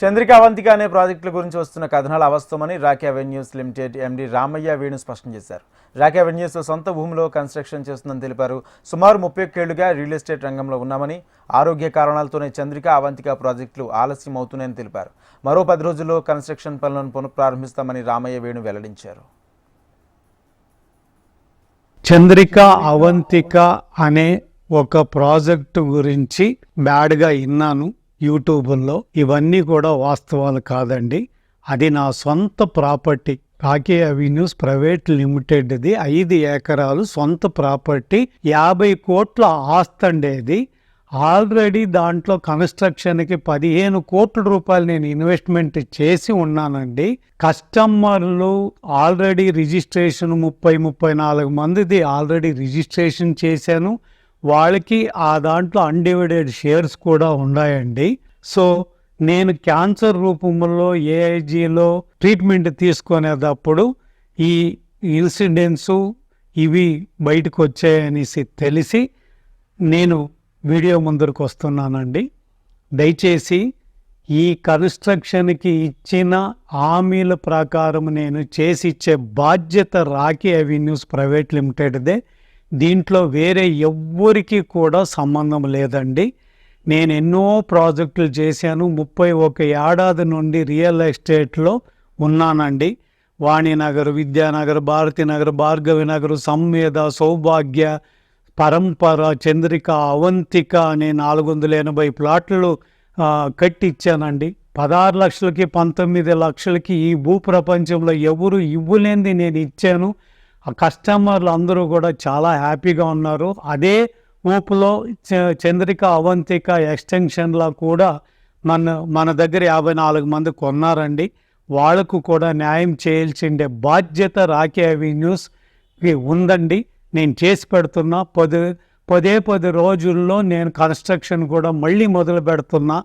చంద్రిక అవంతిక అనే ప్రాజెక్టుల గురించి వస్తున్న కథనాలు అవాస్తవమని rock avenues limited MD Ramaiah Venu స్పష్టం చేశారు. రాక్ అవెన్యూస్ సొంత భూమిలో కన్స్ట్రక్షన్ చేస్తుందని తెలిపారు. సుమారు 31 ఏళ్లుగా రియల్ ఎస్టేట్ రంగంలో ఉన్నామని, ఆరోగ్య కారణాలతోనే చంద్రిక అవంతిక ప్రాజెక్టులు ఆలస్యం అవుతున్నాయని తెలిపారు. మరో 10 రోజుల్లో కన్స్ట్రక్షన్ పనులను పునఃప్రారంభిస్తామని రామయ్య వేణు వెల్లడించారు. చంద్రిక అవంతిక అనే ఒక ప్రాజెక్టు గురించి బ్యాడ్గా విన్నాను యూట్యూబ్లో. ఇవన్నీ కూడా వాస్తవాలు కాదండి. అది నా సొంత ప్రాపర్టీ. కాకే అవెన్యూస్ ప్రైవేట్ లిమిటెడ్ది 5 ఎకరాలు సొంత ప్రాపర్టీ, 50 కోట్ల ఆస్తి అండేది. ఆల్రెడీ దాంట్లో కన్స్ట్రక్షన్కి 15 కోట్ల రూపాయలు నేను ఇన్వెస్ట్మెంట్ చేసి ఉన్నానండి. కస్టమర్లు ఆల్రెడీ రిజిస్ట్రేషన్ 34 మందిది ఆల్రెడీ రిజిస్ట్రేషన్ చేశాను. వాళ్ళకి ఆ దాంట్లో అన్డివైడెడ్ షేర్స్ కూడా ఉన్నాయండి. సో నేను క్యాన్సర్ రూపంలో ఏఐజీలో ట్రీట్మెంట్ తీసుకునేటప్పుడు ఈ ఇన్సిడెంట్స్ ఇవి బయటకు వచ్చాయనేసి తెలిసి నేను వీడియో ముందరకు వస్తున్నానండి. దయచేసి ఈ కన్స్ట్రక్షన్కి ఇచ్చిన హామీల ప్రకారం నేను చేసి ఇచ్చే బాధ్యత రాకీ అవెన్యూస్ ప్రైవేట్ లిమిటెడ్దే. దీంట్లో వేరే ఎవ్వరికి కూడా సంబంధం లేదండి. నేను ఎన్నో ప్రాజెక్టులు చేశాను. 31 ఏడాది నుండి రియల్ ఎస్టేట్లో ఉన్నానండి. వాణినగర్, విద్యానగర్, భారతీనగర్, భార్గవినగర్, సంవేద, సౌభాగ్య, పరంపర, చంద్రిక, అవంతిక అనే 480 ప్లాట్లు కట్టిచ్చానండి. 16 లక్షలకి 19 లక్షలకి ఈ భూప్రపంచంలో ఎవరు ఇవ్వలేనిది నేను ఇచ్చాను. ఆ కస్టమర్లు అందరూ కూడా చాలా హ్యాపీగా ఉన్నారు. అదే ఊపులో చంద్రిక అవంతిక ఎక్స్టెన్షన్లో కూడా మన దగ్గర 54 మంది కొన్నారండి. వాళ్లకు కూడా న్యాయం చేయాల్సిండే బాధ్యత రాకీ అవెన్యూస్కి ఉందండి. నేను చేసి పెడుతున్నా. 10 రోజుల్లో నేను కన్స్ట్రక్షన్ కూడా మళ్ళీ మొదలు పెడుతున్నా.